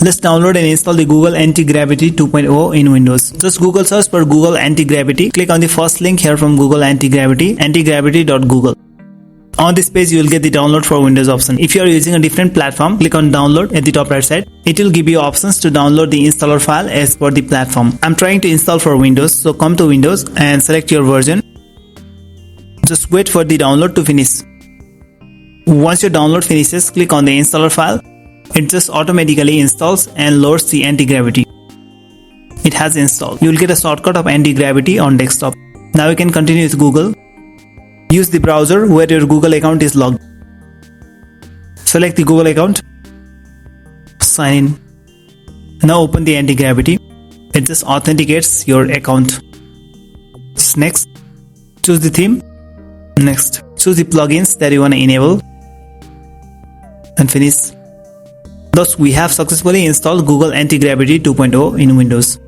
Let's download and install the Google Antigravity 2.0 in Windows. Just Google search for Google Antigravity. Click on the first link here from Google Antigravity, antigravity.google. On this page, you will get the download for Windows option. If you are using a different platform, click on download at the top right side. It will give you options to download the installer file as per the platform. I'm trying to install for Windows, so come to Windows and select your version. Just wait for the download to finish. Once your download finishes, click on the installer file. It just automatically installs and loads the Antigravity. It has installed. You will get a shortcut of Antigravity on desktop. Now you can continue with Google. Use the browser where your Google account is logged. Select the Google account. Sign in. Now open the Antigravity. It just authenticates your account. Next. Choose the theme. Next. Choose the plugins that you want to enable. And finish. Thus, we have successfully installed Google Antigravity 2.0 in Windows.